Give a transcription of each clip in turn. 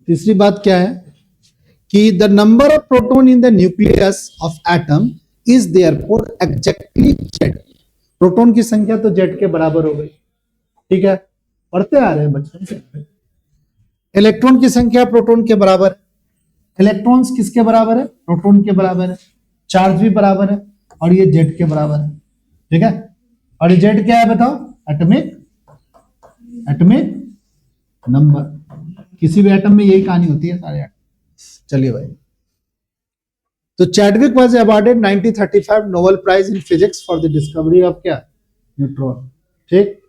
तीसरी बात क्या है कि the number of proton in the nucleus of atom is therefore exactly Z. Proton की संख्या तो जेड के बराबर हो गई, ठीक है, पढ़ते आ रहे हैं बचपन से। इलेक्ट्रॉन की संख्या प्रोटॉन के बराबर है। इलेक्ट्रॉन्स किसके बराबर है? प्रोटॉन के बराबर है। चार्ज भी बराबर है और ये जेड के बराबर है, ठीक है। और ये जेड क्या है बताओ? Atomic number. किसी भी एटम में यही कहानी होती है सारे एटम। चलिए भाई, तो Chadwick was awarded 1935 Nobel prize in physics for the discovery of क्या? न्यूट्रॉन। ठीक,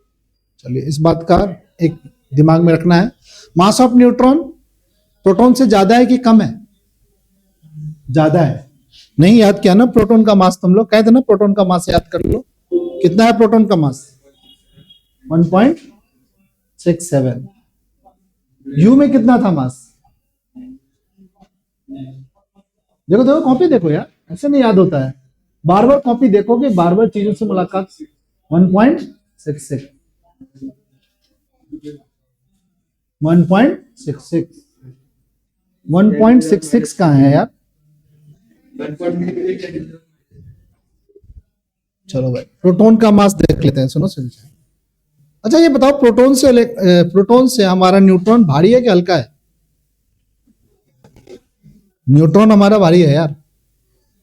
चलिए इस बात का एक दिमाग में रखना है। मास ऑफ न्यूट्रॉन प्रोटॉन से ज्यादा है कि कम है? ज्यादा है। नहीं याद किया ना प्रोटॉन का मास? तुम लोग कहते ना प्रोटॉन का मास याद कर लो। कितना है प्रोटॉन का मास? 1.67। यू में कितना था मास? देखो देखो कॉपी देखो यार, ऐसे नहीं याद होता है। बार बार कॉपी देखोगे, बार बार चीजों से मुलाकात। 1.66 1.66 कहां है यार? चलो भाई प्रोटॉन का मास देख लेते हैं, सुनो सुनो। अच्छा ये बताओ प्रोटॉन से हमारा न्यूट्रॉन भारी है कि हल्का है? न्यूट्रॉन हमारा भारी है यार।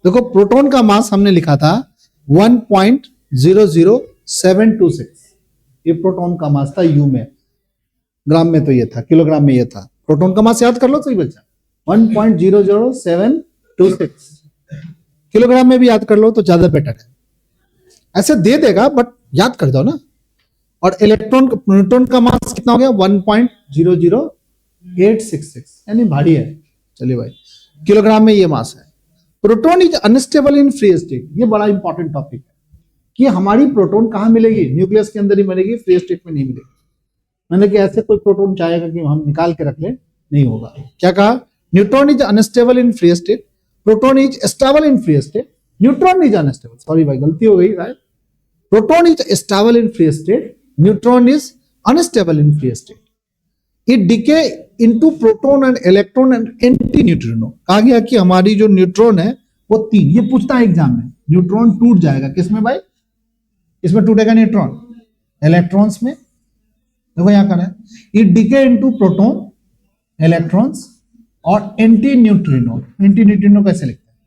देखो प्रोटॉन का मास हमने लिखा था 1.00726। ये प्रोटॉन का मास था यू में। ग्राम में तो ये था, किलोग्राम में ये था। प्रोटॉन का मास याद कर लो सही बच्चा, 1.00726। किलोग्राम में भी याद कर लो तो ज्यादा बेटर है। ऐसे दे देगा बट याद कर दो ना। और न्यूट्रॉन का मास कितना हो गया? 1.00866, यानी भारी है। चलिए भाई, किलोग्राम में ये मास है। Proton is unstable in free state. ये बड़ा इंपॉर्टेंट टॉपिक है कि हमारी प्रोटॉन कहां मिलेगी? न्यूक्लियस के अंदर ही मिलेगी, फ्री स्टेट में नहीं मिलेगी। मैंने कि ऐसे कोई प्रोटॉन चाहेगा कि हम निकाल के रख ले, नहीं होगा। क्या कहा? Neutron is unstable in free state, proton is stable in free state. Neutron is unstable, sorry भाई गलती हो गई शायद। Proton is stable in free state, neutron is unstable in free state. It decay into proton and electron and anti neutrino. कहा गया कि हमारी जो न्यूट्रॉन है वो 3, ये पूछता है एग्जाम में, न्यूट्रॉन टूट जाएगा किसमें भाई? इसमें टूटेगा न्यूट्रॉन, इलेक्ट्रॉन्स में। देखो यहां कर है, it decay into proton, electrons और एंटी न्यूट्रिनो। एंटी न्यूट्रिनो कैसे लिखते हैं?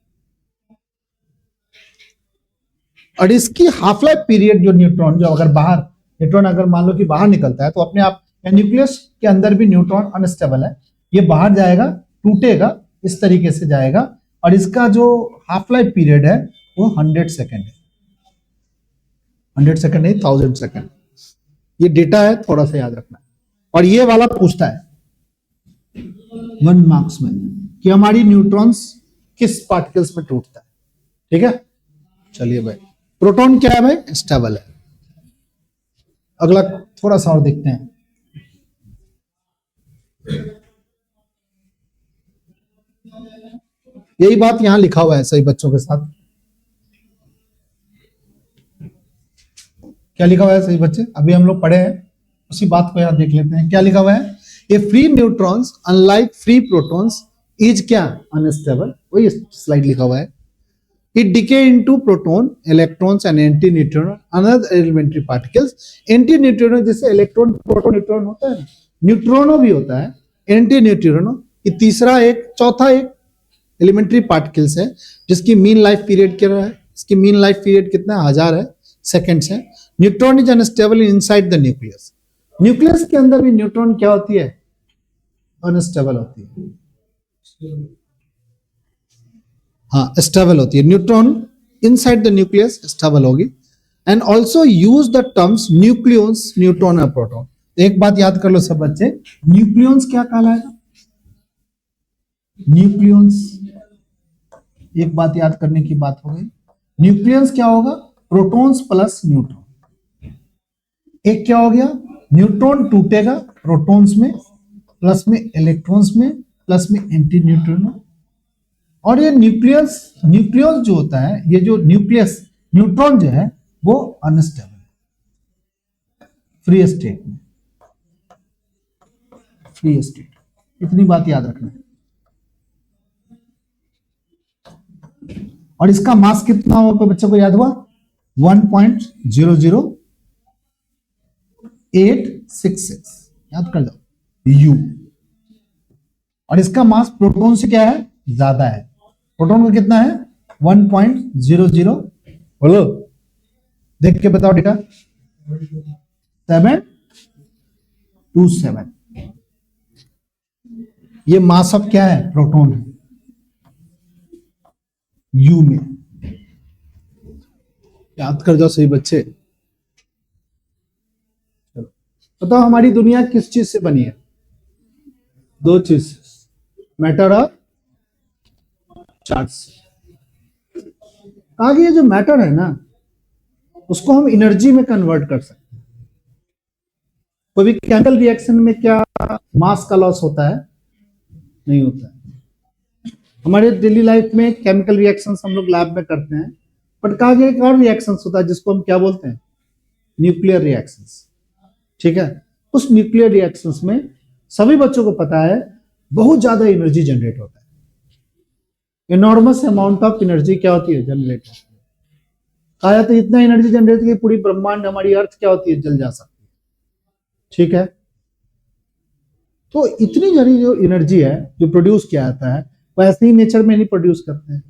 और इसकी हाफ लाइफ पीरियड जो न्यूट्रॉन, जो अगर बाहर न्यूट्रॉन अगर मान लो कि बाहर निकलता है तो अपने आप न्यूक्लियस के अंदर भी न्यूट्रॉन अनस्टेबल है, ये बाहर जाएगा, टूटेगा, इस तरीके से जाएगा। और इसका जो हाफ लाइफ पीरियड है वो 100 सेकेंड है। 100 सेकेंड नहीं, 1000 सेकेंड। ये डेटा है, थोड़ा सा याद रखना है। और ये वाला पूछता है 1 मार्क्स में कि हमारी न्यूट्रॉन्स किस पार्टिकल्स में टूटता है, ठीक है। चलिए भाई, प्रोटॉन क्या है भाई? स्टेबल है। अगला थोड़ा सा और देखते हैं। यही बात यहां लिखा हुआ है, सही बच्चों के साथ क्या लिखा हुआ है? सही बच्चे, अभी हम लोग पढ़े हैं उसी बात को यहां देख लेते हैं। क्या लिखा हुआ है? A free neutrons unlike free protons is क्या? अनस्टेबल। वही स्लाइड लिखा हुआ है। It decay into proton, electrons and anti-neutrino, another elementary particles. Anti-neutrino जैसे इलेक्ट्रॉन, प्रोटॉन, न्यूट्रॉन होता है, न्यूट्रॉनो भी होता है, एंटी-न्यूट्रिनो। ये तीसरा एक, चौथा एक एलिमेंट्री पार्टिकल्स है जिसकी मीन लाइफ पीरियड क्या है? इसकी मीन लाइफ पीरियड कितना? 1000 है, सेकेंड्स है। Neutron is unstable inside the nucleus. Nucleus के अंदर भी न्यूट्रॉन क्या होती है? अनस्टेबल होती है। हाँ, स्टेबल होती है। Neutron inside the nucleus stable होगी। And also use the terms nucleons, neutron और प्रोटॉन। एक बात याद कर लो सब बच्चे, न्यूक्लियंस क्या कहलाएगा? न्यूक्लियंस, एक बात याद करने की बात हो गई। न्यूक्लियंस क्या होगा? Protons plus neutron. एक क्या हो गया? न्यूट्रॉन टूटेगा प्रोटॉन्स में, प्लस में इलेक्ट्रॉन्स में, प्लस में एंटी न्यूट्रिनो। और ये न्यूक्लियस जो होता है, ये जो न्यूट्रॉन जो है वो अनस्टेबल है फ्री स्टेट में, फ्री स्टेट। इतनी बात याद रखना है। और इसका मास कितना होगा, कोई बच्चों को याद हुआ? 1.00866, याद कर जाओ यू। और इसका मास प्रोटॉन से क्या है, ज्यादा है। प्रोटॉन का कितना है? 1.00, बोलो देख के बताओ बेटा। 727। ये मास ऑफ क्या है? प्रोटॉन है यू में। याद कर जाओ सही बच्चे। चलो बताओ, हमारी दुनिया किस चीज से बनी है? दो चीज, मैटर और चार्ज। आगे ये जो मैटर है ना, उसको हम एनर्जी में कन्वर्ट कर सकते हैं। कोई भी केमिकल रिएक्शन में क्या मास का लॉस होता है? नहीं होता है। हमारे डेली लाइफ में केमिकल रिएक्शंस हम लोग लैब में करते हैं, बट आगे एक और रिएक्शंस होता है जिसको हम क्या बोलते हैं? Nuclear reactions. ठीक है, उस न्यूक्लियर रिएक्शंस में सभी बच्चों को पता है बहुत ज्यादा एनर्जी जनरेट होता है। इनॉर्मस अमाउंट ऑफ एनर्जी क्या होती है? जनरेट होती है। कहा जाता है इतना एनर्जी जनरेट की पूरी ब्रह्मांड, हमारी अर्थ क्या होती है? जल जा सकती है। ठीक है, तो इतनी सारी जो एनर्जी है जो प्रोड्यूस किया जाता है, वो ऐसे ही नेचर में नहीं प्रोड्यूस करते हैं,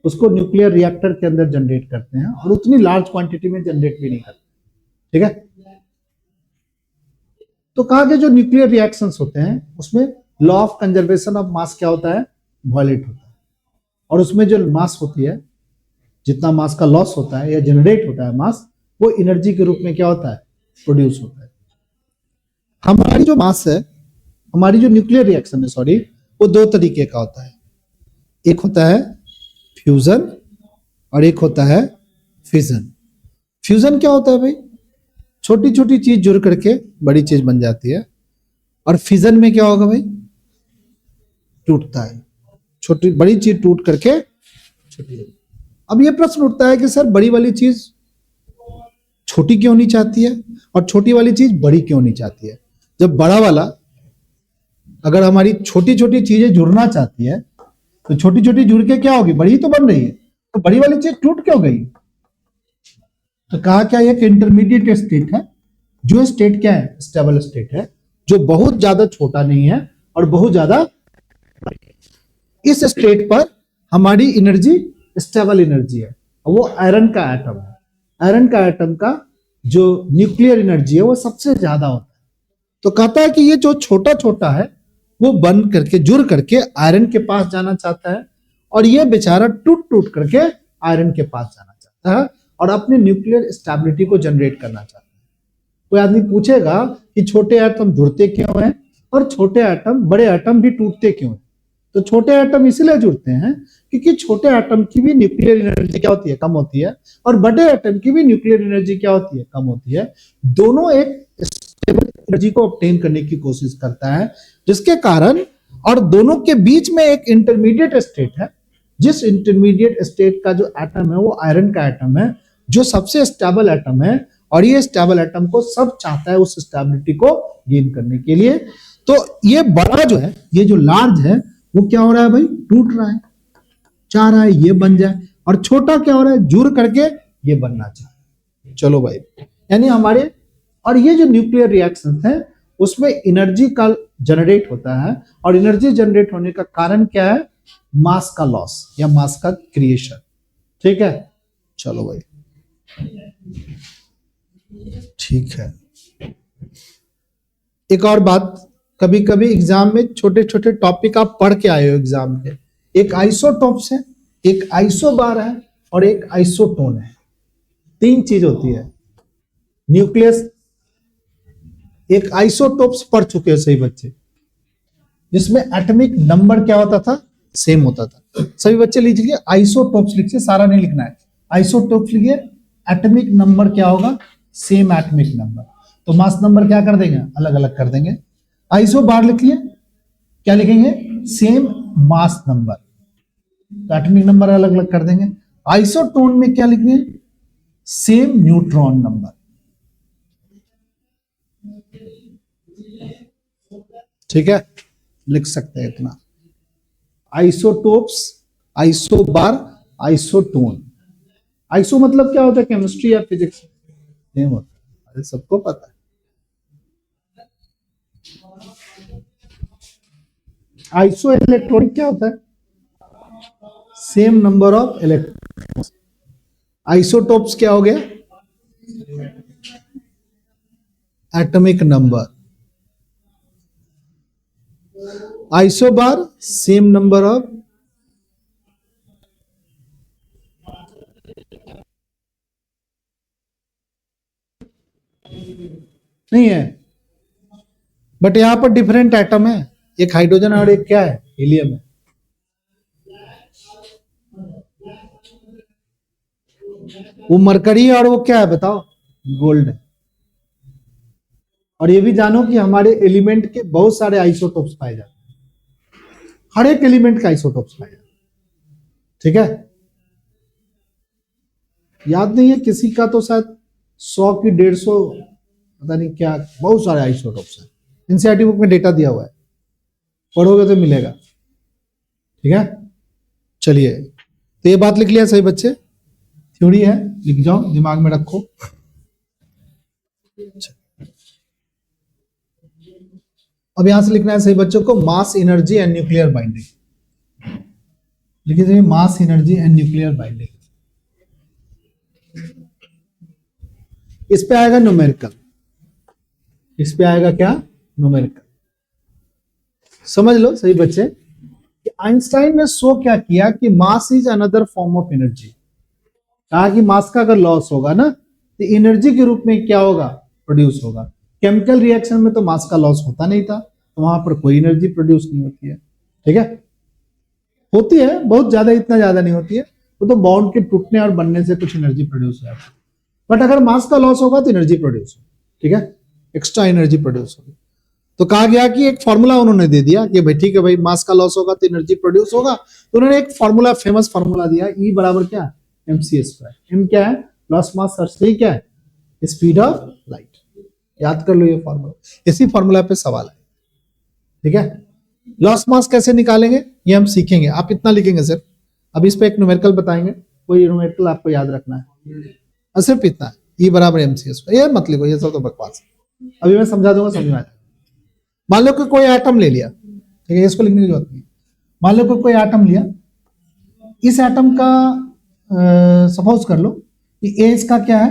उसको न्यूक्लियर रिएक्टर के अंदर जनरेट करते हैं, और उतनी लार्ज क्वांटिटी में जनरेट भी नहीं करते। ठीक है, तो कहा कि जो न्यूक्लियर रिएक्शंस होते हैं उसमें law of conservation of mass क्या होता है? वायलेट होता है। और उसमें जो मास होती है, जितना मास का लॉस होता है या जनरेट होता है मास, वो एनर्जी के रूप में क्या होता है? प्रोड्यूस होता है। हमारी जो मास है, हमारी जो न्यूक्लियर रिएक्शन है, सॉरी, वो दो तरीके का होता है। एक होता है फ्यूजन और एक होता है फिजन। फ्यूजन क्या होता है भाई? छोटी छोटी चीज जुड़ करके बड़ी चीज बन जाती है। और फिजन में क्या होगा भाई? टूटता है, छोटी बड़ी चीज टूट करके छोटी। अब ये प्रश्न उठता है कि सर बड़ी वाली चीज छोटी क्यों नहीं चाहती है और छोटी वाली चीज बड़ी क्यों नहीं चाहती है? जब बड़ा वाला, अगर हमारी छोटी छोटी चीजें जुड़ना चाहती है तो छोटी छोटी जुड़ के क्या होगी? बड़ी तो बन रही है, तो बड़ी वाली चीज टूट क्यों गई? तो कहा क्या एक इंटरमीडिएट स्टेट है। जो स्टेट क्या है? स्टेबल स्टेट है, जो बहुत ज्यादा छोटा नहीं है और बहुत ज्यादा। इस स्टेट पर हमारी एनर्जी स्टेबल एनर्जी है, वो आयरन का एटम है। आयरन का एटम का जो न्यूक्लियर एनर्जी है वो सबसे ज्यादा होता है। तो कहता है कि ये जो छोटा छोटा है वो बन करके जुड़ करके आयरन के पास जाना चाहता है, और ये बेचारा टूट टूट करके आयरन के पास जाना चाहता है और अपनी न्यूक्लियर स्टेबिलिटी को जनरेट करना चाहता है। कोई आदमी पूछेगा कि छोटे एटम जुड़ते क्यों हैं और छोटे एटम, बड़े एटम भी टूटते क्यों हैं? तो छोटे एटम इसलिए जुड़ते हैं क्योंकि छोटे एटम की भी न्यूक्लियर एनर्जी क्या होती है? कम होती है, और बड़े एटम की भी न्यूक्लियर एनर्जी क्या होती है? कम होती है। दोनों एक स्टेबल एनर्जी को ऑब्टेन करने की कोशिश करता है, जिसके कारण, और दोनों के बीच में एक इंटरमीडिएट स्टेट है। जिस इंटरमीडिएट स्टेट का जो एटम है वो आयरन का एटम है, जो सबसे स्टेबल एटम है, और ये स्टेबल एटम को सब चाहता है उस स्टेबिलिटी को गेन करने के लिए। तो ये बड़ा जो है, ये जो लार्ज है, वो क्या हो रहा है भाई? टूट रहा है, चाह रहा है ये बन जाए, और छोटा क्या हो रहा है? जुड़ करके ये बनना चाह रहा है। चलो भाई, यानी हमारे, और ये जो न्यूक्लियर रिएक्शन है उसमें एनर्जी का जनरेट होता है, और एनर्जी जनरेट होने का कारण क्या है? मास का लॉस या मास का क्रिएशन। ठीक है, चलो भाई, ठीक है। एक और बात, कभी कभी एग्जाम में छोटे छोटे टॉपिक आप पढ़ के आए हो एग्जाम में। एक आइसोटोप्स है, एक आइसोबार है, और एक आइसोटोन है। तीन चीज होती है। न्यूक्लियस, एक आइसोटोप्स पढ़ चुके हैं सही बच्चे, जिसमें एटॉमिक नंबर क्या होता था? सेम होता था। सभी बच्चे लीजिए, आइसोटोप्स लिखिए, सारा नहीं लिखना है। आइसोटोप्स लिखिए, एटॉमिक नंबर क्या होगा? Same atomic number. तो मास नंबर क्या कर देंगे? अलग अलग कर देंगे। आइसोबार लिखिए, क्या लिखेंगे? सेम मास नंबर, तो एटॉमिक नंबर अलग अलग कर देंगे। आइसोटोन में क्या लिखेंगे? Same neutron number. ठीक है, लिख सकते हैं इतना। Isotopes, isobar, isotone. आइसो मतलब क्या होता है केमिस्ट्री या फिजिक्स? नहीं होता, अरे सबको पता है। आइसो इलेक्ट्रॉनिक क्या होता है? Same number of electron. Isotopes क्या हो गया? Atomic number. Isobar same number of नहीं है, बट यहां पर डिफरेंट एटम है, एक हाइड्रोजन और एक क्या है, हीलियम है। वो मरकरी और वो क्या है बताओ? गोल्ड है। और ये भी जानो कि हमारे एलिमेंट के बहुत सारे आइसोटोप्स पाए जाते हैं, हर एक एलिमेंट का आइसोटोप्स पाए जाते हैं। ठीक है, याद नहीं है किसी का तो शायद 100 की 150, पता नहीं क्या, बहुत सारे आइसोटोप्स हैं। एनसीईआरटी बुक में डेटा दिया हुआ है, पढ़ोगे तो मिलेगा। ठीक है, चलिए, तो ये बात लिख लिया सही बच्चे? थ्योरी है, लिख जाओ, दिमाग में रखो। अब यहां से लिखना है सही बच्चों को, mass energy and nuclear binding. लिखिए mass energy and nuclear binding. इस पे आएगा न्यूमेरिकल, इस पे आएगा क्या? न्यूमेरिकल। समझ लो सही बच्चे कि आइंस्टाइन ने शो क्या किया कि mass is another form of energy. कहा कि मास का अगर लॉस होगा ना तो एनर्जी के रूप में क्या होगा? प्रोड्यूस होगा। केमिकल रिएक्शन में तो मास का लॉस होता नहीं था, तो वहां पर कोई एनर्जी प्रोड्यूस नहीं होती है। ठीक है, होती है बहुत ज्यादा, इतना ज्यादा नहीं होती है, वो तो बॉन्ड के टूटने और बनने से कुछ एनर्जी प्रोड्यूस हो जाती है। बट अगर मास का लॉस होगा तो एनर्जी प्रोड्यूस होगी। ठीक है, एक्स्ट्रा एनर्जी प्रोड्यूस होगी। तो कहा गया कि एक फॉर्मूला उन्होंने दे दिया कि भाई ठीक है भाई, मास का लॉस होगा तो एनर्जी प्रोड्यूस होगा, तो उन्होंने एक फॉर्मूला, फेमस फॉर्मूला दिया, E बराबर क्या? mc²। M क्या है? लॉस मास सर्च, क्या है? Speed of light. याद कर लो ये फॉर्मूला, इसी फॉर्मूला पे सवाल है। ठीक है, लॉस मास कैसे निकालेंगे ये हम सीखेंगे, आप इतना लिखेंगे सिर्फ। अब इस पे एक न्यूमेरिकल बताएंगे, कोई न्यूमेरिकल आपको याद रखना है, सिर्फ इतना, E बराबर mc²। ये मत लिखो, ये सब तो बकवास है, अभी मैं समझा दूंगा, समझ में आ जाएगा। मान लो कि कोई एटम ले लिया, ठीक है, इसको लिखने की जरूरत नहीं। मान लो कि कोई एटम लिया, इस एटम का सपोज कर लो कि ए इसका क्या है?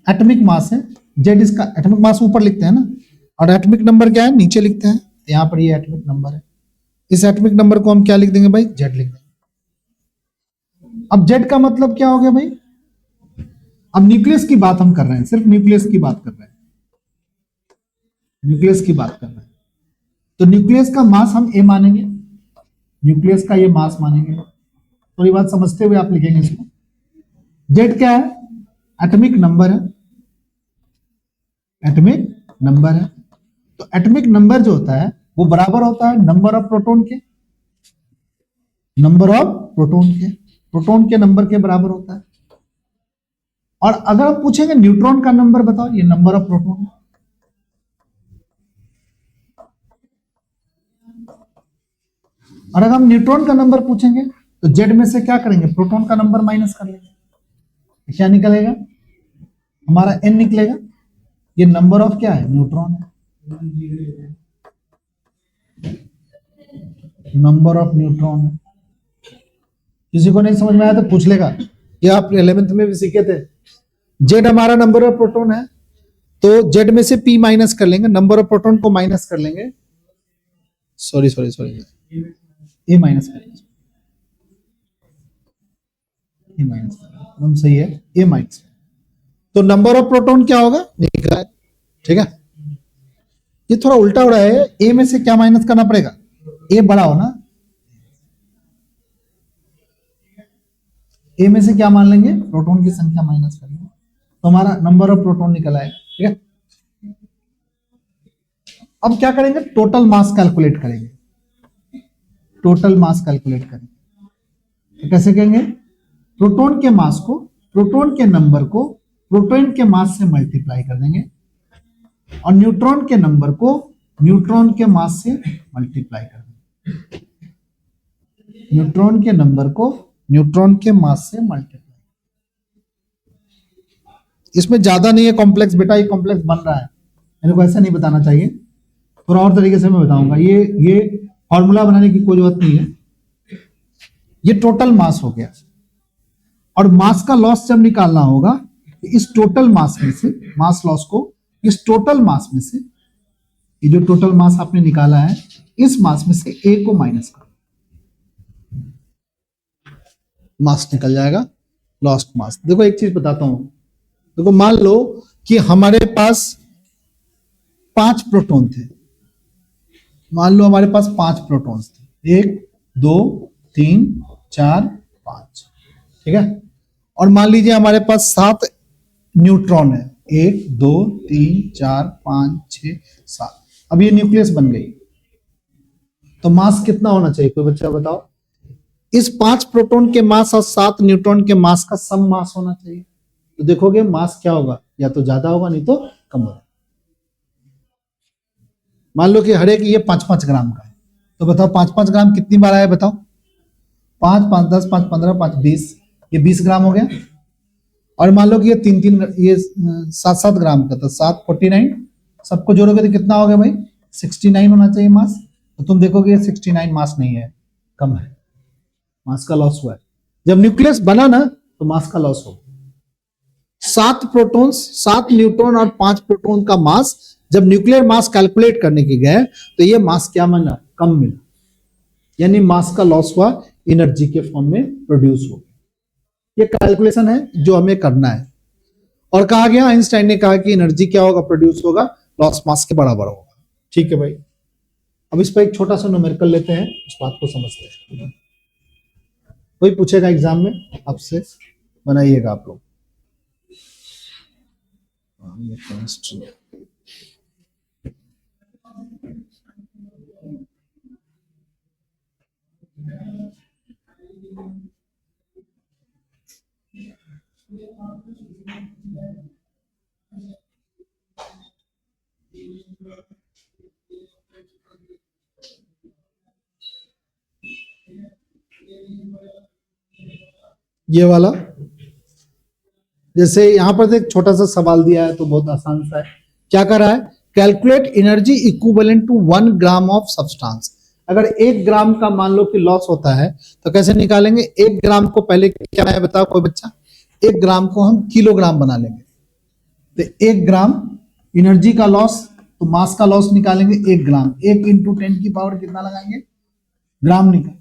एटॉमिक मास है, जेड इसका एटॉमिक मास ऊपर लिखते हैं ना, और एटॉमिक नंबर क्या है? नीचे लिखते हैं। तो यहां पर ये एटॉमिक नंबर है, इस एटॉमिक नंबर को हम क्या लिख देंगे भाई? जेड लिख देंगे। अब जेड का मतलब क्या हो गया भाई? अब न्यूक्लियस की बात हम कर रहे हैं, सिर्फ न्यूक्लियस की बात कर रहे हैं, न्यूक्लियस की बात कर रहे हैं। तो न्यूक्लियस का मास हम ए मानेंगे, न्यूक्लियस का ये मास मानेंगे। तो ये बात समझते हुए आप लिखेंगे इसको। जेड क्या है? एटॉमिक नंबर है, एटॉमिक नंबर है। तो एटॉमिक नंबर जो होता है वो बराबर होता है नंबर ऑफ प्रोटॉन के, नंबर ऑफ प्रोटॉन के, प्रोटॉन के नंबर के बराबर होता है। और अगर आप पूछेंगे न्यूट्रॉन का नंबर बताओ, ये नंबर ऑफ प्रोटॉन है। और अगर हम न्यूट्रॉन का नंबर पूछेंगे तो जेड में से क्या करेंगे? प्रोटॉन का नंबर माइनस कर लेंगे। क्या निकलेगा? हमारा एन निकलेगा। ये नंबर ऑफ क्या है? न्यूट्रॉन है, नंबर ऑफ न्यूट्रॉन है। किसी को नहीं समझ में आया तो पूछ लेगा, ये आप 11th में भी सीखे थे। जेड हमारा नंबर ऑफ प्रोटॉन है, तो जेड में से पी माइनस कर लेंगे, नंबर ऑफ प्रोटॉन को माइनस कर लेंगे, सॉरी ए माइनस कर लेंगे, ए माइनस एकदम सही है, ए माइनस। तो नंबर ऑफ प्रोटॉन क्या होगा? निकला है। ठीक है, ये थोड़ा उल्टा हो रहा है, ए में से क्या माइनस करना पड़ेगा? ए बड़ा हो ना, ए में से क्या मान लेंगे? प्रोटॉन की संख्या माइनस कर लेंगे, तो हमारा नंबर ऑफ प्रोटॉन निकल आएगा। ठीक है, अब क्या करेंगे? टोटल मास कैलकुलेट करेंगे, टोटल मास कैलकुलेट करेंगे। तो कैसे करेंगे? प्रोटॉन के मास को, प्रोटॉन के नंबर को प्रोटॉन के मास से मल्टीप्लाई कर देंगे, और न्यूट्रॉन के नंबर को न्यूट्रॉन के मास से मल्टीप्लाई कर देंगे, न्यूट्रॉन के नंबर को न्यूट्रॉन के मास से मल्टीप्लाई। इसमें ज्यादा नहीं है कॉम्प्लेक्स बेटा, ये कॉम्प्लेक्स बन रहा है, मेरे को ऐसा नहीं बताना चाहिए, थोड़ा और तरीके से मैं बताऊंगा। ये फॉर्मूला बनाने की कोई जरूरत नहीं है। ये टोटल मास हो गया, और मास का लॉस जब निकालना होगा इस टोटल मास में से, मास लॉस को इस टोटल मास में से, ये जो टोटल मास आपने निकाला है इस मास में से ए को माइनस करो, मास निकल जाएगा, लॉस्ट मास। देखो एक चीज बताता हूं, देखो मान लो कि हमारे पास 5 प्रोटॉन थे, मान लो हमारे पास 5 प्रोटॉन्स थे, 1 2 3 4 5, ठीक है। और मान लीजिए हमारे पास 7 न्यूट्रॉन है, 1 2 3 4 5 6 7। अब ये न्यूक्लियस बन गई, तो मास कितना होना चाहिए, कोई बच्चा बताओ। इस 5 प्रोटॉन के मास और 7 न्यूट्रॉन के मास का सम मास होना चाहिए। तो देखोगे मास क्या होगा, या तो ज्यादा होगा नहीं तो कम होगा। मान लो कि हर एक ये 5-5 ग्राम का है, तो बताओ 5-5 ग्राम कितनी बार आया बताओ। 5 5 10 5 15 5 20, ये 20 ग्राम हो गया। और मान लो कि ये 3-3 ये 7-7 ग्राम का, तो 7 49, सबको जोड़ोगे तो कितना हो गया भाई, 69 होना चाहिए मास। तो तुम देखोगे ये 69 मास नहीं है, कम है, मास का लॉस हुआ है। जब न्यूक्लियस बना ना तो मास का लॉस हो। 7 प्रोटॉन्स 7 न्यूट्रॉन और 5 प्रोटॉन का मास जब न्यूक्लियर मास कैलकुलेट करने के गए तो ये मास क्या मिला, कम मिला, यानी मास का लॉस हुआ, एनर्जी के फॉर्म में प्रोड्यूस हो गया। ये कैलकुलेशन है जो हमें करना है। और कहा गया, आइंस्टाइन ने कहा कि एनर्जी क्या होगा, प्रोड्यूस होगा, लॉस मास के बराबर होगा। ठीक है भाई, अब इस पर एक छोटा सा न्यूमेरिकल लेते हैं, उस बात को समझते हैं। वही पूछेगा एग्जाम में आपसे, बनाइएगा आप लोग। ये वाला, जैसे यहां पर एक छोटा सा सवाल दिया है तो बहुत आसान सा है। क्या कर रहा है, calculate energy equivalent to 1 gram of substance. अगर 1 ग्राम का मान लो कि लॉस होता है तो कैसे निकालेंगे। 1 ग्राम को पहले क्या है बताओ कोई बच्चा, 1 ग्राम को हम किलोग्राम बना लेंगे। तो 1 ग्राम एनर्जी का लॉस, तो मास का लॉस निकालेंगे 1 ग्राम, 1 इंटू 10 की पावर कितना लगाएंगे, ग्राम निकाल,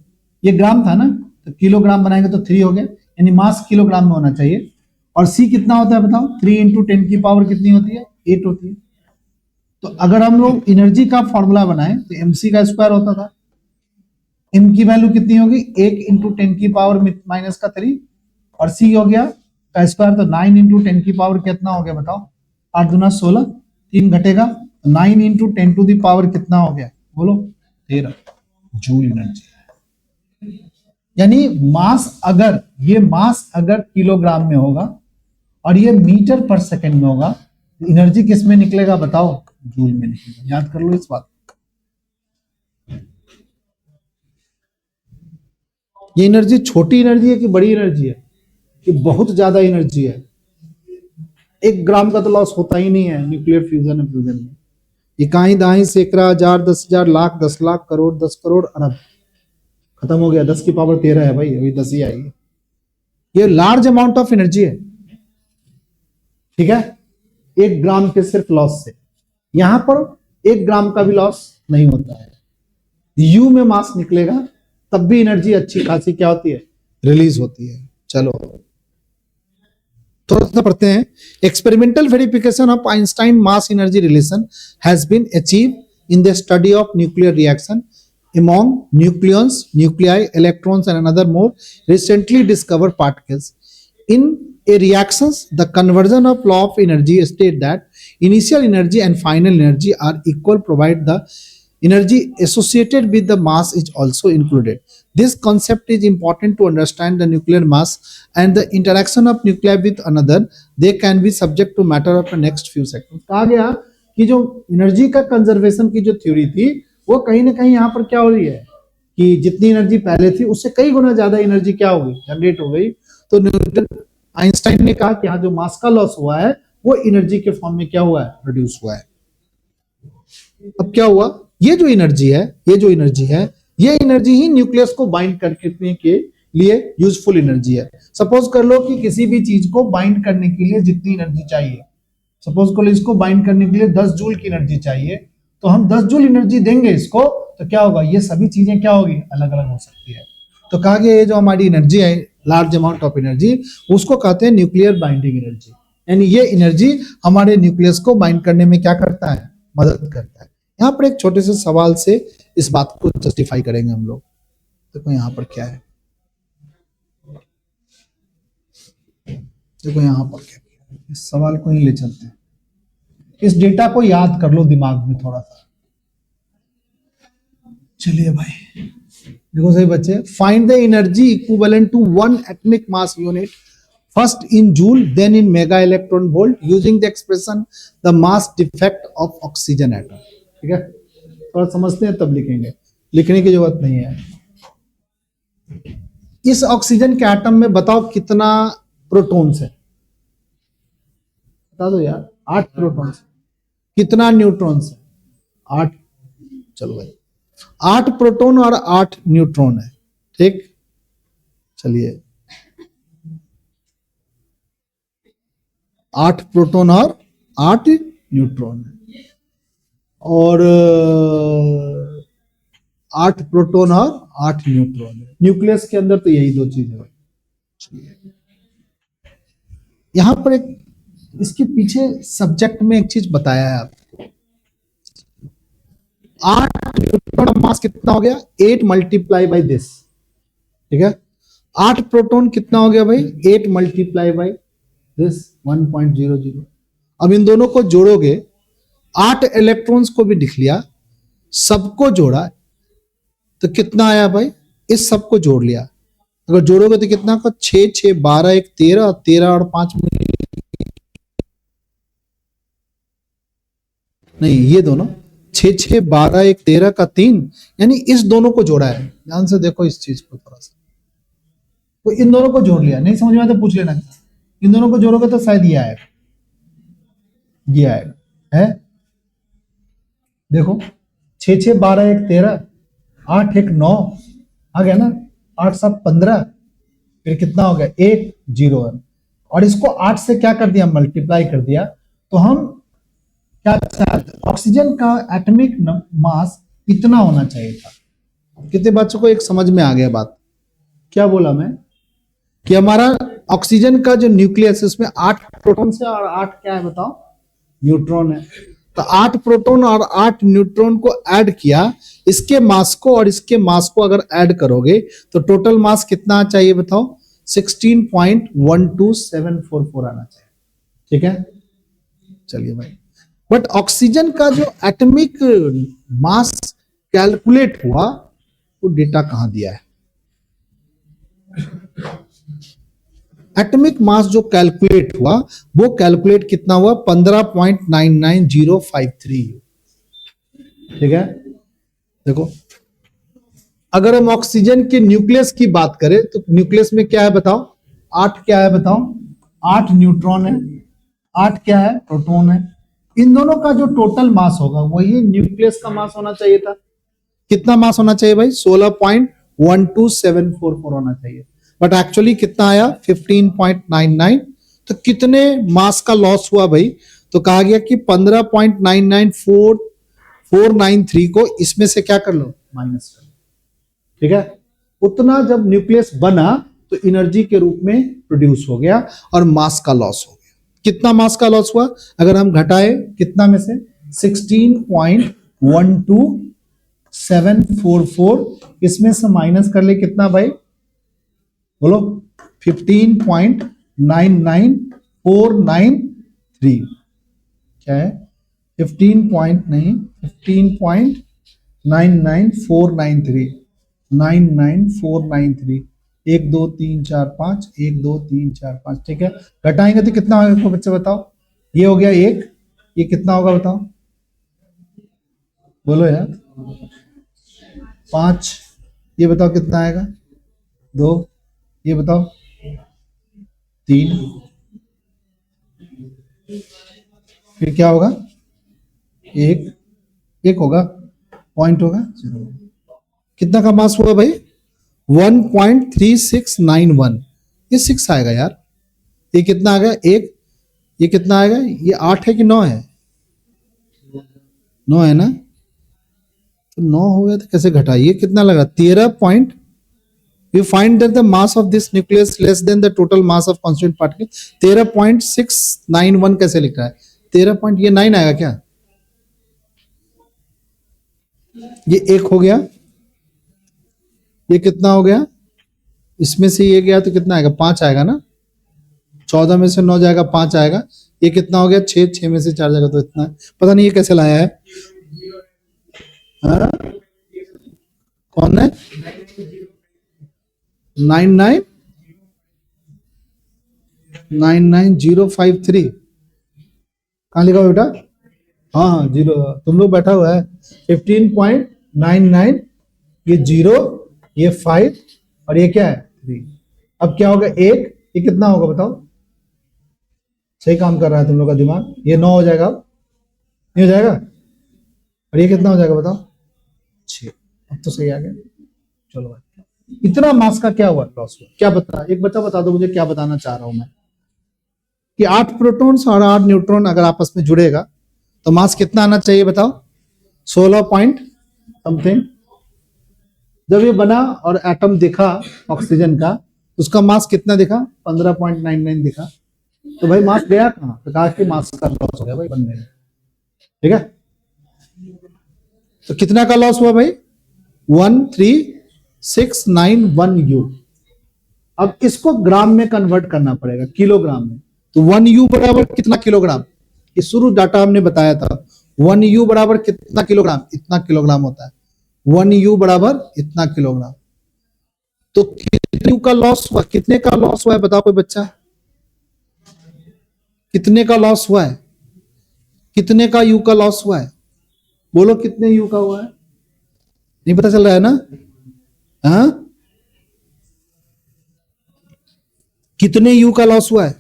ये ग्राम था ना, तो किलोग्राम बनाएंगे तो 3 हो गया, यानी मास किलोग्राम में होना चाहिए। और सी कितना होता है बताओ, 3 इंटू 10 की पावर कितनी होती है, 8 होती है। तो अगर हम लोग एनर्जी का फॉर्मूला बनाए तो एमसी का स्क्वायर होता था, एम की वैल्यू कितनी होगी, 1 इंटू 10 की पावर माइनस का 3, और सी हो गया का स्क्वायर, तो 9 इंटू 10 की पावर कितना हो गया बताओ, 8 दूना 16, 3 घटेगा, 9 इंटू 10 टू दी पावर कितना हो गया बोलो, 13 जूल एनर्जी। यानी मास अगर, ये मास अगर किलोग्राम में होगा और ये मीटर पर सेकंड में होगा, तो एनर्जी किस में निकलेगा बताओ, जूल में निकलेगा। याद कर लो इस बात। ये एनर्जी छोटी एनर्जी है कि बड़ी एनर्जी है, कि बहुत ज्यादा एनर्जी है। 1 ग्राम का तो लॉस होता ही नहीं है न्यूक्लियर फ्यूजन और फ्यूजन में। इकाई दाई सैकड़ा हजार 10,000 लाख 10 लाख करोड़ 10 करोड़ अरब, खत्म हो गया। 10 की पावर 13 है भाई, अभी 10 ही आई है। ये लार्ज अमाउंट ऑफ एनर्जी है, ठीक है, 1 ग्राम के सिर्फ लॉस से। यहां पर 1 ग्राम का भी लॉस नहीं होता है, यू में मास निकलेगा तब भी एनर्जी अच्छी खासी क्या होती है, रिलीज होती है। चलो थोड़ा सा पढ़ते हैं। Experimental verification of Einstein mass energy relation has been achieve in the study of nuclear reaction among nucleons, nuclei, electrons and another more recently discovered particles. In a reactions, the conversion of law of energy state that initial energy and final energy are equal provided the energy associated with the mass is also included. This concept is important to understand the nuclear mass and the interaction of nuclei with another. They can be subject to matter of the next few seconds. कहा गया कि जो energy का conservation की जो theory थी वो कहीं ना कहीं यहाँ पर क्या हो रही है कि जितनी एनर्जी पहले थी उससे कई गुना ज्यादा एनर्जी क्या हो गई, जनरेट हो गई। तो न्यूटन आइंस्टाइन ने कहा कि हाँ जो मास का लॉस हुआ है वो एनर्जी के फॉर्म में क्या हुआ है, प्रोड्यूस हुआ है। अब क्या हुआ, ये जो एनर्जी है, ये एनर्जी ही न्यूक्लियस को बाइंड करने के लिए यूजफुल एनर्जी है। सपोज कर लो कि किसी भी चीज को बाइंड करने के लिए जितनी एनर्जी चाहिए, सपोज कर लो इसको बाइंड करने के लिए 10 जूल की एनर्जी चाहिए, तो हम 10 जूल एनर्जी देंगे इसको, तो क्या होगा, ये सभी चीजें क्या होगी, अलग अलग हो सकती है। तो कहा गया ये जो हमारी एनर्जी है, लार्ज अमाउंट ऑफ एनर्जी, उसको कहते हैं न्यूक्लियर बाइंडिंग एनर्जी। यानी ये एनर्जी हमारे न्यूक्लियस को बाइंड करने में क्या करता है, मदद करता है। यहाँ पर एक छोटे से सवाल से इस बात को जस्टिफाई करेंगे हम लोग। देखो यहाँ पर क्या है, देखो यहाँ पर क्या है, इस सवाल को ही ले चलते हैं। इस डेटा को याद कर लो दिमाग में थोड़ा सा। चलिए भाई देखो सही बच्चे, find the energy equivalent to 1 atomic mass unit first in joule then in mega electron volt using the expression the mass defect of oxygen atom. ठीक है, थोड़ा समझते हैं तब लिखेंगे, लिखने की जरूरत नहीं है। इस ऑक्सीजन के एटम में बताओ कितना प्रोटॉन्स है, बता दो यार। 8 प्रोटॉन्स। कितना न्यूट्रॉन्स है, 8। चलो भाई 8 प्रोटॉन और 8 न्यूट्रॉन है। ठीक, चलिए 8 प्रोटॉन और 8 न्यूट्रॉन है, और 8 प्रोटॉन और 8 न्यूट्रॉन है। न्यूक्लियस के अंदर तो यही 2 चीजें है। यहां पर एक इसके पीछे सब्जेक्ट में एक चीज बताया है आपको। 8 न्यूट्रॉन का मास कितना हो गया, 8 मल्टीप्लाई बाई दिस। ठीक है, 8 प्रोटॉन कितना हो गया भाई, 8 मल्टीप्लाई बाई दिस 1.00। अब इन दोनों को जोड़ोगे, 8 इलेक्ट्रॉन्स को भी लिख लिया, सबको जोड़ा तो कितना आया भाई, इस सबको जोड़ लिया। अगर जोड़ोगे तो कितना का, 6 6 12 1 13, 13 और 5 नहीं, ये दोनों 6 6 12 1 13 का 3, यानी इस दोनों को जोड़ा है। ध्यान से देखो इस चीज को थोड़ा सा, तो इन दोनों को जोड़ लिया। नहीं समझ में आया तो पूछ लेना, इन दोनों को जोड़ोगे तो शायद ये आएगा, ये आएगा है। देखो 6 6 12 1 13, 8 1 9 आ गया ना, 8 7 15, फिर कितना हो गया 1 0 1, और इसको 8 से क्या कर दिया, मल्टीप्लाई कर दिया। तो हम क्या, ऑक्सीजन का एटॉमिक मास इतना होना चाहिए था। कितने बच्चों को एक समझ में आ गया बात, क्या बोला मैं, कि हमारा ऑक्सीजन का जो न्यूक्लियस है उसमें 8 प्रोटॉन है और 8 क्या है बताओ, न्यूट्रॉन है। तो 8 प्रोटॉन और 8 न्यूट्रॉन को ऐड किया, इसके मास को और इसके मास को अगर ऐड करोगे तो टोटल मास कितना चाहिए बताओ, 16.12744 आना चाहिए। ठीक है, चलिए भाई। बट ऑक्सीजन का जो एटॉमिक मास कैलकुलेट हुआ वो डेटा कहां दिया है, एटॉमिक मास जो कैलकुलेट हुआ वो कैलकुलेट कितना हुआ, 15.99053। ठीक है, देखो अगर हम ऑक्सीजन के न्यूक्लियस की बात करें तो न्यूक्लियस में क्या है बताओ, 8 क्या है बताओ, 8 न्यूट्रॉन है, 8 क्या है, प्रोटॉन है। इन दोनों का जो टोटल मास होगा वही न्यूक्लियस का मास होना चाहिए था। कितना मास होना चाहिए भाई, 16.12744 होना चाहिए, बट एक्चुअली कितना आया, 15.99। तो कितने मास का लॉस हुआ भाई, तो कहा गया कि 15.994493 को इसमें से क्या कर लो, माइनस कर लो। ठीक है, उतना जब न्यूक्लियस बना तो एनर्जी के रूप में प्रोड्यूस हो गया और मास का लॉस हो गया। कितना मास का लॉस हुआ, अगर हम घटाए कितना में से, 16.12744, इसमें से माइनस कर ले कितना भाई, बोलो 15.99493। क्या है, 15.99493, 99493, 1 2 3 4 5, 1 2 3 4 5। ठीक है, घटाएंगे तो कितना होगा बच्चे बताओ, ये हो गया 1, ये कितना होगा बताओ, बोलो यार। 5, ये बताओ कितना आएगा। 2, ये बताओ। 3, फिर क्या होगा। 1, 1 होगा, पॉइंट होगा 0। कितना का मास हुआ भाई। 1.3691, ये 6 आएगा यार। ये कितना आ गया 1, ये कितना आएगा, ये 8 है कि 9 है। 9 है ना, तो 9 हो गया तो कैसे घटा, ये कितना लगा 13 point. You find that the mass of this nucleus less than the total mass of constituent particle. 13.691 कैसे लिख रहा है। 13 पॉइंट, ये 9 आएगा क्या। ये 1 हो गया, ये कितना हो गया, इसमें से ये गया तो कितना आएगा 5 आएगा ना। 14 में से 9 जाएगा 5 आएगा। ये कितना हो गया 6, 6 में से 4 जाएगा तो इतना है। पता नहीं ये कैसे लाया है। हाँ? कौन है 99053 कहाँ लिखा हुआ बेटा। हाँ हाँ 0, तुम लोग बैठा हुआ है। 15.99, ये 0, ये 5 और ये क्या है 3। अब क्या होगा 1, ये कितना होगा बताओ। सही काम कर रहा है तुम लोग का दिमाग। ये 9 हो जाएगा, नहीं हो जाएगा। और ये कितना हो जाएगा बताओ 6। अब तो सही आ गया। चलो भाई, इतना मास का क्या हुआ, लॉस हुआ। क्या बता, एक बच्चा बता दो मुझे क्या बताना चाह रहा हूं मैं, कि 8 प्रोटॉन्स और 8 न्यूट्रॉन अगर आपस में जुड़ेगा तो मास कितना आना चाहिए बताओ। 16 पॉइंट समथिंग। जब ये बना और एटम दिखा ऑक्सीजन का, उसका मास कितना दिखा 15.99 दिखा। तो भाई मास गया कहां, तो कहा कि मास का लॉस हो गया भाई बनने में। ठीक है, तो कितना का लॉस हुआ भाई 13691 U। अब इसको ग्राम में कन्वर्ट करना पड़ेगा, किलोग्राम में। तो 1 U बराबर कितना किलोग्राम, ये शुरू डाटा हमने बताया था। 1 U बराबर कितना किलोग्राम, इतना किलोग्राम होता है। 1 U बराबर इतना किलोग्राम। तो कितने U का लॉस हुआ, कितने का लॉस हुआ है बताओ कोई बच्चा। कितने का लॉस हुआ है, कितने का U का लॉस हुआ है, बोलो कितने U का हुआ है। नहीं पता चल रहा है ना। हाँ, कितने U का लॉस हुआ है,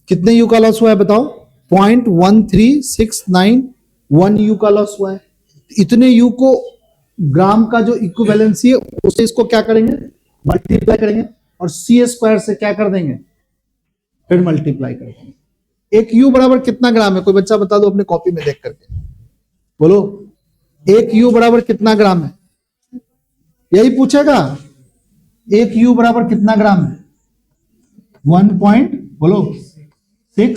कितने U का लॉस हुआ है बताओ। 0.13691 U का लॉस हुआ है। इतने U को ग्राम का जो इक्विवेलेंसी है उससे इसको क्या करेंगे मल्टीप्लाई करेंगे, और C² से क्या कर देंगे फिर मल्टीप्लाई कर देंगे। एक U बराबर कितना ग्राम है, कोई बच्चा बता दो अपने कॉपी में देख करके बोलो। एक U बराबर कितना ग्राम है, यही पूछेगा। एक U बराबर कितना ग्राम है 1 पॉइंट बोलो 6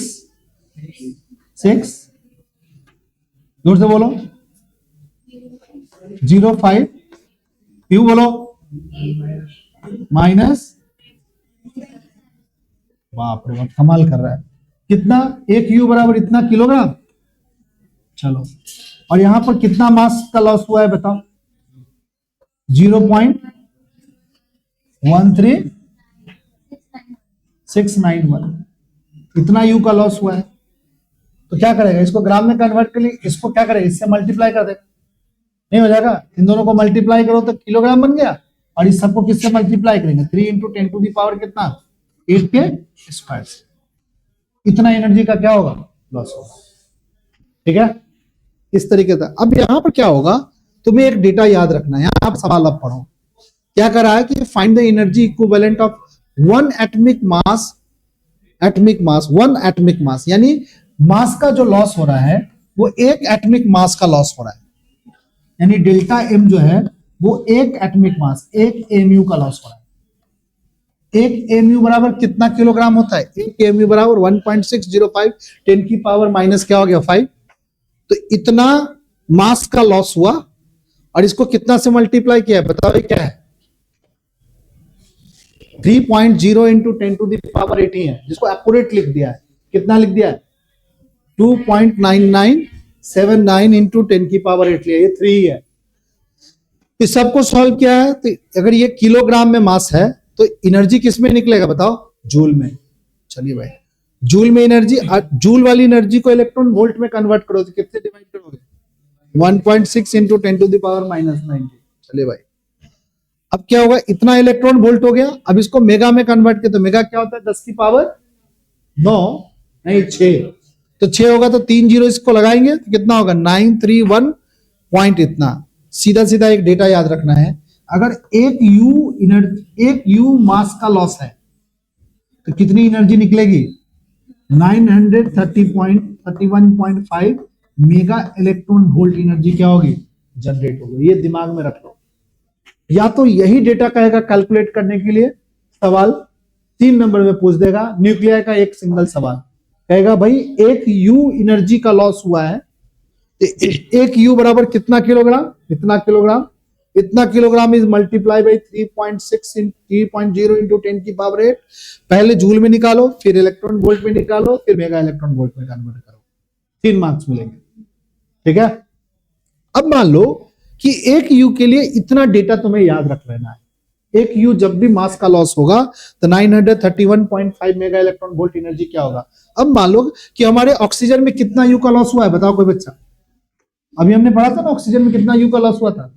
जोर से बोलो 05 U बोलो माइनस। बाप रे बाप कमाल कर रहा है। कितना, एक U बराबर इतना किलोग्राम। चलो, और यहां पर कितना मास का लॉस हुआ है बताओ 0.13691, इतना U का लॉस हुआ है। तो क्या करेगा, इसको ग्राम में कन्वर्ट कर लिए, इसको क्या करेगा इससे मल्टीप्लाई कर देगा। नहीं हो जाएगा, इन दोनों को मल्टीप्लाई करो तो किलोग्राम बन गया, और इस सबको किससे मल्टीप्लाई करेंगे 3 × 10⁻⁴ कितना 8 के स्क्वायर से। इतना एनर्जी का क्या होगा लॉस होगा। ठीक है, इस तरीके से। अब यहां पर क्या होगा, तुम्हें एक डेटा याद रखना है। यहां आप सवाल अब पढ़ो, क्या कर रहा है कि find the energy equivalent of 1 atomic mass, one atomic mass, यानी मास का जो लॉस हो रहा है वो एक एटॉमिक मास का लॉस हो रहा है। यानी डेल्टा M जो है वो एक एटॉमिक मास, एक mu का लॉस हो रहा है। एक mu बराबर कितना किलोग्राम होता है, एक mu बराबर 1.605 10⁻⁻ क्या हो गया 5। तो इतना मास का लॉस हुआ, और इसको कितना से मल्टीप्लाई किया है बताओ क्या है 3.0 × 10⁻18 है, जिसको एक्यूरेट लिख दिया है। कितना लिख दिया है 2.9979 × 10⁻8 लिया, ये 3 है। इस सबको सॉल्व किया है, तो अगर ये किलोग्राम में मास है तो एनर्जी किस में निकलेगा बताओ जूल में। चलिए भाई, जूल में एनर्जी, जूल वाली एनर्जी को इलेक्ट्रॉन वोल्ट में कन्वर्ट करो तो कितने डिवाइड करोगे? 1.6 इंटू 10⁻⁻90। चलिए भाई, अब क्या होगा, इतना इलेक्ट्रॉन वोल्ट हो गया। अब इसको मेगा में कन्वर्ट किया तो मेगा क्या होता है? 10 की पावर 9 नहीं 6, तो 6 होगा तो 3 जीरो इसको लगाएंगे तो कितना होगा? 931 पॉइंट इतना। सीधा सीधा एक डेटा याद रखना है, अगर एक यू मास का लॉस है तो कितनी एनर्जी निकलेगी? 931.5 मेगा इलेक्ट्रॉन वोल्ट एनर्जी क्या होगी? जनरेट होगी। ये दिमाग में रख लो। या तो यही डेटा कहेगा कैलकुलेट करने के लिए सवाल 3 नंबर में पूछ देगा, न्यूक्लियर का एक सिंगल सवाल कहेगा भाई एक यू एनर्जी का लॉस हुआ है, एक यू बराबर कितना किलोग्राम? इतना किलोग्राम। इतना kilogram is multiply by 3.0 into 10 की पावर 8। पहले जूल में निकालो, फिर इलेक्ट्रॉन वोल्ट में निकालो, फिर मेगा इलेक्ट्रॉन वोल्ट में कन्वर्ट करो, 3 मार्क्स मिलेंगे। ठीक है, अब मान लो कि एक यू के लिए इतना डेटा तुम्हें याद रख लेना है। एक यू जब भी मास का लॉस होगा तो 931.5 मेगा इलेक्ट्रॉन वोल्ट एनर्जी क्या होगा? अब मान लो कि हमारे ऑक्सीजन में कितना यू का लॉस हुआ है, बताओ कोई बच्चा? अभी हमने पढ़ा था ना ऑक्सीजन में कितना यू का लॉस हुआ था?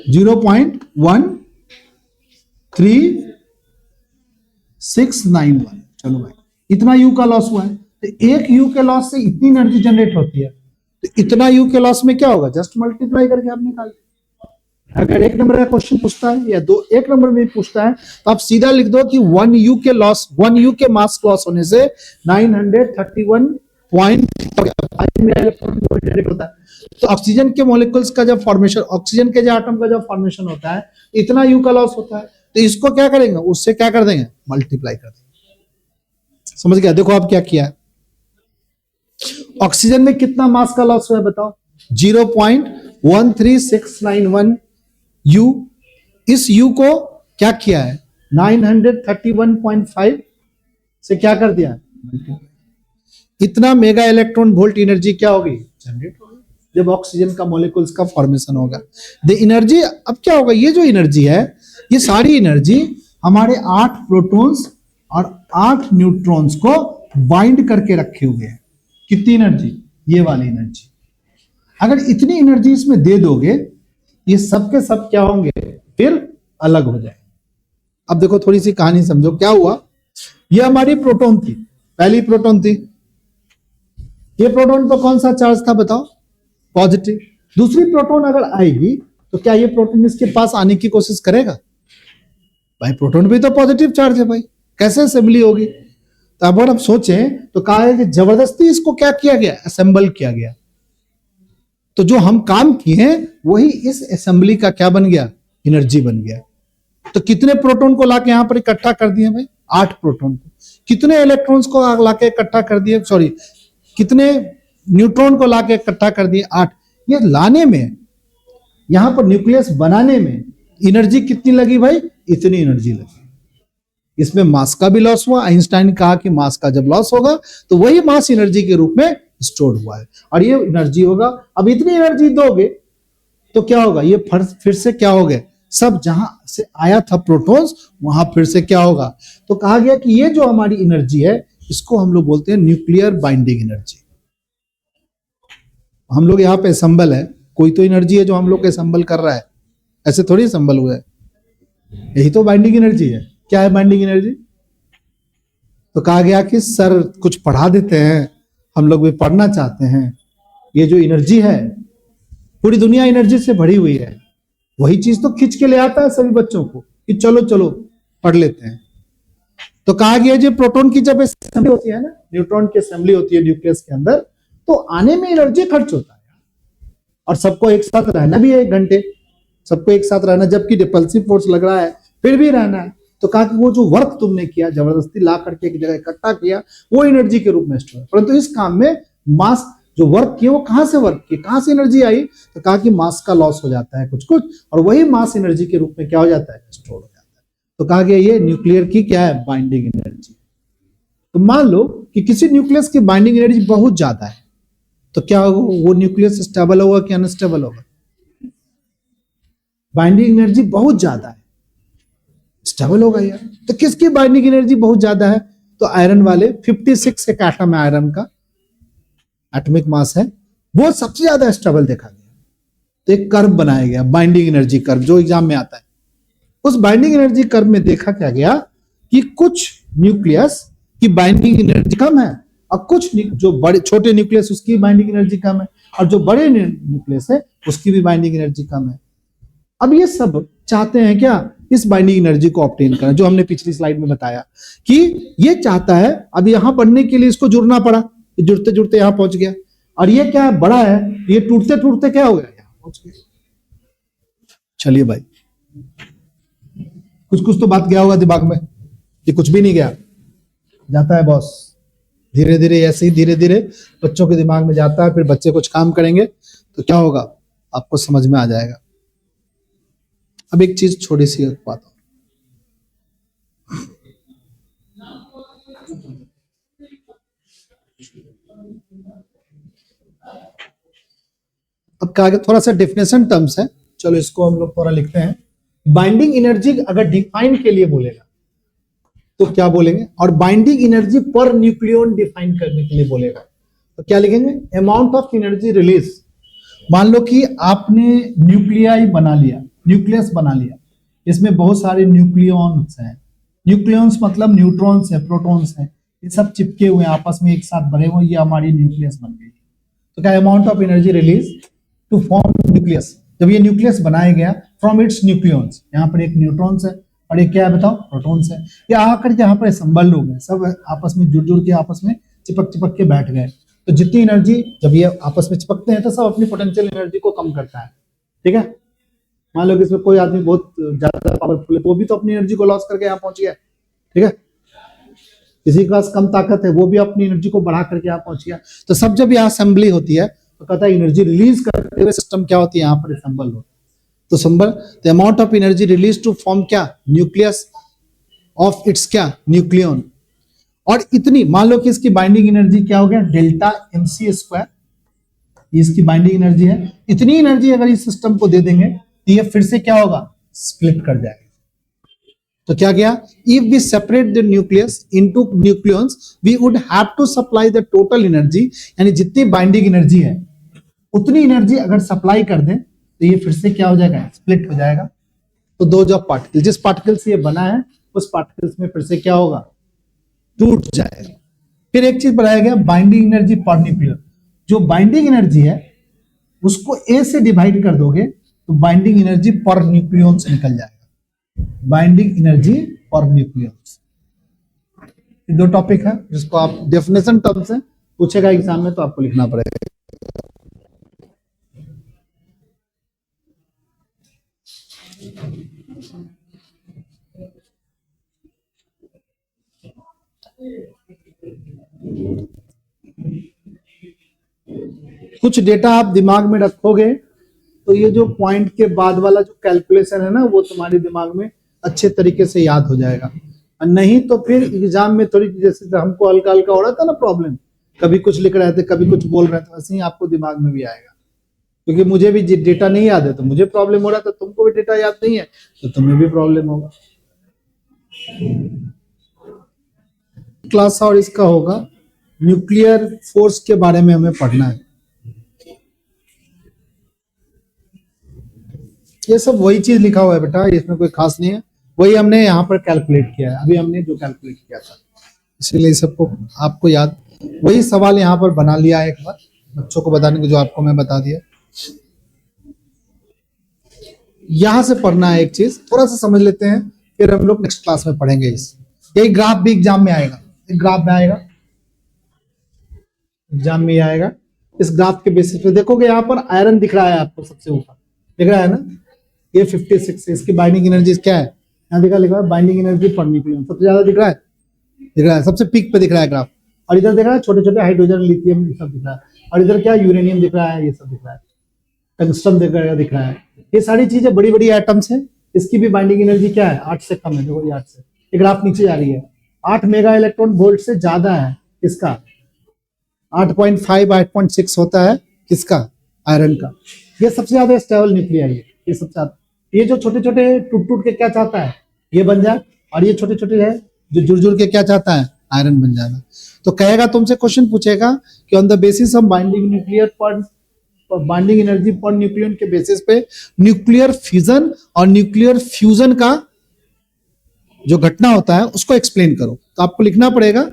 0.13691। चलो भाई, इतना यू का लॉस हुआ है तो एक यू के लॉस से इतनी एनर्जी जनरेट होती है, तो इतना यू के लॉस में क्या होगा? जस्ट मल्टीप्लाई करके आप निकाल। अगर 1 नंबर का क्वेश्चन पूछता है या 1 नंबर में पूछता है तो आप सीधा लिख दो कि 1 यू के लॉस, 1 यू के मास लॉस होने से 931.5 जनरेट होता है। तो ऑक्सीजन के मॉलिक्यूल्स का जब फॉर्मेशन, ऑक्सीजन के जो एटम का जब फॉर्मेशन होता है, इतना यू का लॉस होता है, तो इसको क्या करेंगे? उससे क्या कर देंगे? मल्टीप्लाई कर देंगे। समझ गया? देखो आप क्या किया है, ऑक्सीजन में कितना मास का लॉस हुआ है बताओ? 0.13691 यू। इस यू को क्या किया है? 931.5 से क्या कर दिया? इतना मेगा इलेक्ट्रॉन वोल्ट एनर्जी क्या होगी? जनरेट होगी जब ऑक्सीजन का मॉलिक्यूल्स का फॉर्मेशन होगा। द एनर्जी, अब क्या होगा? ये जो एनर्जी है, ये सारी एनर्जी हमारे 8 प्रोटॉन्स और 8 न्यूट्रॉन्स को बाइंड करके रखे हुए हैं। कितनी एनर्जी? ये वाली एनर्जी। अगर इतनी एनर्जी इसमें दे दोगे, ये सब के सब क्या होंगे? फिर अलग हो जाए। अब देखो थोड़ी सी कहानी समझो, क्या हुआ? ये हमारी प्रोटॉन थी, पहली प्रोटॉन थी। ये प्रोटॉन पर कौन सा चार्ज था बताओ? पॉजिटिव। दूसरी प्रोटॉन अगर आएगी तो क्या ये प्रोटॉन इसके पास आने की कोशिश करेगा? भाई प्रोटॉन भी तो पॉजिटिव चार्ज है भाई, कैसे असेंबली होगी? तो अब सोचें तो कहा है कि जबरदस्ती इसको क्या किया गया? असेंबल किया गया। तो जो हम काम किए हैं वही इस असेंबली का क्या बन गया? एनर्जी बन गया। तो कितने प्रोटॉन को लाके यहां पर इकट्ठा कर दिए भाई? 8 प्रोटॉन को। कितने इलेक्ट्रॉन्स को लाके इकट्ठा कर दिए? सॉरी, कितने न्यूट्रॉन को लाके इकट्ठा कर दिए? 8। ये लाने में, यहां पर न्यूक्लियस बनाने में एनर्जी कितनी लगी भाई? इतनी एनर्जी लगी। इसमें मास का भी लॉस हुआ। आइंस्टाइन ने कहा कि मास का जब लॉस होगा तो वही मास एनर्जी के रूप में स्टोर हुआ है, और ये एनर्जी होगा। अब इतनी एनर्जी दोगे तो क्या होगा? ये फिर से क्या हो गए? सब जहां से आया था प्रोटॉन्स, वहां फिर से क्या होगा? तो कहा गया कि ये जो हमारी एनर्जी है, इसको हम लोग बोलते हैं न्यूक्लियर बाइंडिंग एनर्जी। हम लोग यहाँ पे असेंबल है, कोई तो एनर्जी है जो हम लोग असेंबल कर रहा है, ऐसे थोड़ी असेंबल हुआ है। यही तो बाइंडिंग एनर्जी है। क्या है बाइंडिंग एनर्जी? तो कहा गया कि सर कुछ पढ़ा देते हैं, हम लोग भी पढ़ना चाहते हैं। ये जो एनर्जी है, पूरी दुनिया एनर्जी से भरी हुई है, वही चीज तो खींच के ले आता है सभी बच्चों को कि चलो चलो पढ़ लेते हैं। तो कहा गया जो प्रोटॉन की जब असेंबली होती है ना, न्यूट्रॉन की असेंबली होती है न्यूक्लियस के अंदर, तो आने में एनर्जी खर्च होता है, और सबको एक साथ रहना भी है 1 घंटे, सबको एक साथ रहना, जबकि रिपल्सिव फोर्स लग रहा है फिर भी रहना है। तो कहा कि वो जो वर्क तुमने किया, जबरदस्ती ला करके एक जगह इकट्ठा किया, वो एनर्जी के रूप में स्टोर है। परंतु इस काम में मास जो वर्क किया, वो कहां से वर्क किया, कहां से एनर्जी आई? तो कहा कि मास का लॉस हो जाता है कुछ कुछ, और वही मास एनर्जी के रूप में क्या हो जाता है? स्टोर हो जाता है। तो कहा गया ये न्यूक्लियर की क्या है? Binding energy. तो मान लो कि किसी न्यूक्लियस की बाइंडिंग एनर्जी बहुत ज्यादा है, तो क्या होगा? वो न्यूक्लियस स्टेबल होगा कि अनस्टेबल होगा? बाइंडिंग एनर्जी बहुत ज्यादा है, स्टेबल होगा यार। तो किसकी बाइंडिंग एनर्जी बहुत ज्यादा है? तो आयरन वाले 56 एक एटम है आयरन का, एटॉमिक मास है, वो सबसे ज्यादा स्टेबल देखा गया। तो एक कर्व बनाया गया, बाइंडिंग एनर्जी कर्व, जो एग्जाम में आता है। उस बाइंडिंग एनर्जी कर्व में देखा क्या गया कि कुछ न्यूक्लियस की बाइंडिंग एनर्जी कम है और कुछ जो बड़े छोटे न्यूक्लियस उसकी बाइंडिंग एनर्जी कम है, और जो बड़े न्यूक्लियस है उसकी भी बाइंडिंग एनर्जी कम है। अब ये सब चाहते हैं क्या, इस बाइंडिंग एनर्जी को ऑब्टेन करना, जो हमने पिछली स्लाइड में बताया कि ये चाहता है। अब यहां बढ़ने के लिए इसको जुड़ना पड़ा, जुड़ते जुड़ते यहां पहुंच गया, और ये क्या बड़ा है, ये टूटते टूटते क्या हो गया, यहां पहुंच गया। चलिए भाई, कुछ कुछ तो बात गया होगा दिमाग में, ये कुछ भी नहीं गया, जाता है बॉस, धीरे धीरे ऐसे ही धीरे धीरे बच्चों के दिमाग में जाता है। फिर बच्चे कुछ काम करेंगे तो क्या होगा आपको समझ में आ जाएगा। अब एक चीज छोटी सी बात, अब क्या थोड़ा सा डेफिनेशन टर्म्स है, चलो इसको हम लोग थोड़ा लिखते हैं। बाइंडिंग एनर्जी अगर डिफाइन के लिए बोलेगा तो क्या बोलेंगे, और binding energy per nucleon define करने के लिए बोलेगा तो क्या लिखेंगे, अमाउंट ऑफ एनर्जी रिलीज। मान लो कि आपने न्यूक्लियाई बना लिया, न्यूक्लियस बना लिया, इसमें बहुत सारे न्यूक्लियॉन्स हैं। न्यूक्लियॉन्स मतलब न्यूट्रॉन्स है, प्रोटॉन्स है, ये सब चिपके हुए आपस में एक साथ भरे हुए, ये हमारी न्यूक्लियस बन गई। तो क्या amount of energy release to form nucleus, जब ये न्यूक्लियस बनाया गया फ्रॉम इट्स न्यूक्लियॉन्स, यहाँ पर एक न्यूट्रॉन्स है और एक क्या है बताओ, प्रोटॉन्स है। ये आकर के यहाँ पर संबल हो गए, सब आपस में जुड़ जुड़ के आपस में चिपक चिपक के बैठ गए। तो जितनी एनर्जी जब ये आपस में चिपकते हैं तो सब अपनी पोटेंशियल एनर्जी को कम करता है, ठीक है। मान लो कि इसमें कोई आदमी बहुत ज्यादा पावरफुल है, वो भी तो अपनी एनर्जी को लॉस करके यहाँ पहुंच गया, ठीक है। किसी के पास कम ताकत है, वो भी अपनी एनर्जी को बढ़ा करके यहाँ पहुंच गया। तो सब जब यहाँ असेंबली होती है तो कहता है एनर्जी रिलीज करते हुए सिस्टम क्या होती है, यहाँ पर संबल होता है। तो संबल, the amount of energy release to form क्या, न्यूक्लियस ऑफ इट्स क्या, न्यूक्लियन। और इतनी मान लो कि इसकी बाइंडिंग एनर्जी क्या हो गया, डेल्टा mc स्क्वायर, ये इसकी बाइंडिंग एनर्जी है। इतनी एनर्जी अगर इस सिस्टम को दे देंगे तो ये फिर से क्या होगा, स्प्लिट कर जाएगा। तो क्या गया, if we separate the nucleus into nucleons we would have to supply the total energy, यानी जितनी बाइंडिंग एनर्जी है उतनी एनर्जी अगर सप्लाई कर दें तो ये फिर से क्या हो जाएगा, स्प्लिट हो जाएगा। तो दो जो पार्टिकल, जिस पार्टिकल से ये बना है उस पार्टिकल्स में फिर से क्या होगा, टूट जाएगा। फिर एक चीज बनाया गया, बाइंडिंग एनर्जी पर न्यूक्लियर। जो बाइंडिंग एनर्जी है उसको ए से डिवाइड कर दोगे तो बाइंडिंग एनर्जी पर न्यूक्लियंस निकल जाएगा, बाइंडिंग एनर्जी पर न्यूक्लियंस। दो टॉपिक है जिसको आप डेफिनेशन टर्म से पूछेगा एग्जाम में तो आपको लिखना पड़ेगा। कुछ डेटा आप दिमाग में रखोगे तो ये जो पॉइंट के बाद वाला जो कैलकुलेशन है ना, वो तुम्हारे दिमाग में अच्छे तरीके से याद हो जाएगा। और नहीं तो फिर एग्जाम में थोड़ी, जैसे हमको हल्का हल्का हो रहा था ना प्रॉब्लम, कभी कुछ लिख रहे थे कभी कुछ बोल रहे थे, वैसे ही आपको दिमाग में भी आएगा। क्योंकि मुझे भी डेटा नहीं याद है तो मुझे प्रॉब्लम हो रहा था, तुमको भी डेटा याद नहीं है तो तुम्हें भी प्रॉब्लम होगा। क्लास और इसका होगा न्यूक्लियर फोर्स के बारे में हमें पढ़ना है। ये सब वही चीज लिखा हुआ है बेटा, इसमें कोई खास नहीं है, वही हमने यहाँ पर कैलकुलेट किया है, अभी हमने जो कैलकुलेट किया था, इसीलिए सबको आपको याद, वही सवाल यहाँ पर बना लिया है एक बार बच्चों को बताने को, जो आपको मैं बता दिया। यहां से पढ़ना है एक चीज, थोड़ा सा समझ लेते हैं, फिर हम लोग नेक्स्ट क्लास में पढ़ेंगे। इस यही ग्राफ भी एग्जाम में आएगा, एक ग्राफ में आएगा एग्जाम में आएगा। इस ग्राफ के बेसिस पे देखोगे यहाँ पर आयरन दिख रहा है आपको सबसे ऊपर, दिख रहा है ना, ये 56 है, इसकी बाइंडिंग एनर्जी क्या है, यहाँ लिखा है बाइंडिंग एनर्जी पर न्यूक्लियन, सबसे ज्यादा दिख रहा है, सबसे पीक पे दिख रहा है ग्राफ। और इधर दिख रहा है छोटे छोटे हाइड्रोजन, लिथियम, ये सब दिख रहा है। और इधर क्या, यूरेनियम दिख रहा है, ये सब दिख रहा है, टंगस्टन दिख रहा है। ये सारी चीजें बड़ी बड़ी एटम्स हैं, इसकी भी बाइंडिंग एनर्जी क्या है, 8 से कम है। देखो ये 8 से, ये ग्राफ नीचे जा रही है, 8 मेगा इलेक्ट्रॉन वोल्ट से ज्यादा है इसका, 8.5 8.6 होता है किसका, आयरन का। ये सबसे ज्यादा स्टेबल न्यूक्लियर है, ये सबसे ज्यादा। ये जो छोटे छोटे टूट टूट के क्या चाहता है, ये बन जाए, और ये छोटे छोटे है जो जुड़ जुड़ के क्या चाहता है, आयरन बन जाना। तो कहेगा तुमसे क्वेश्चन पूछेगा कि on the basis of binding nuclear पर बाइंडिंग एनर्जी पर न्यूक्लियन के बेसिस पे न्यूक्लियर फिजन और न्यूक्लियर फ्यूजन का जो घटना होता है उसको एक्सप्लेन करो। तो आपको लिखना पड़ेगा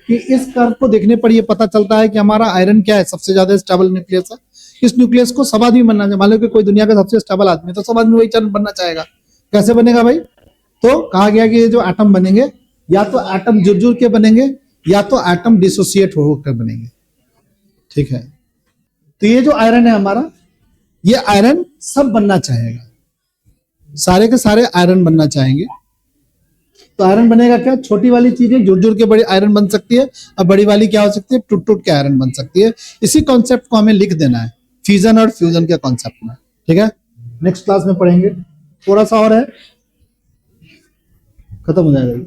कि इस कर्व को देखने पर ये पता चलता है कि हमारा आयरन क्या है, सबसे ज्यादा स्टेबल न्यूक्लियस है। इस न्यूक्लियस को सब आदमी बनना चाहिए। मान लो कि कोई दुनिया का सबसे स्टेबल आदमी, तो सब आदमी वही चरण बनना चाहेगा। कैसे बनेगा भाई? तो कहा गया कि ये जो एटम बनेंगे या तो एटम जुड़ जुड़ के बनेंगे या तो एटम डिसोसिएट होकर बनेंगे। ठीक है, तो ये जो आयरन है हमारा, ये आयरन सब बनना चाहेगा, सारे के सारे आयरन बनना चाहेंगे। तो आयरन बनेगा क्या? छोटी वाली चीजें जुड़ जुड़ के बड़ी आयरन बन सकती है, और बड़ी वाली क्या हो सकती है? टूट टूट के आयरन बन सकती है। इसी कॉन्सेप्ट को हमें लिख देना है फ्यूजन और फ्यूजन के कॉन्सेप्ट में। ठीक है, नेक्स्ट क्लास में पढ़ेंगे। थोड़ा सा और है, खत्म हो जाएगा।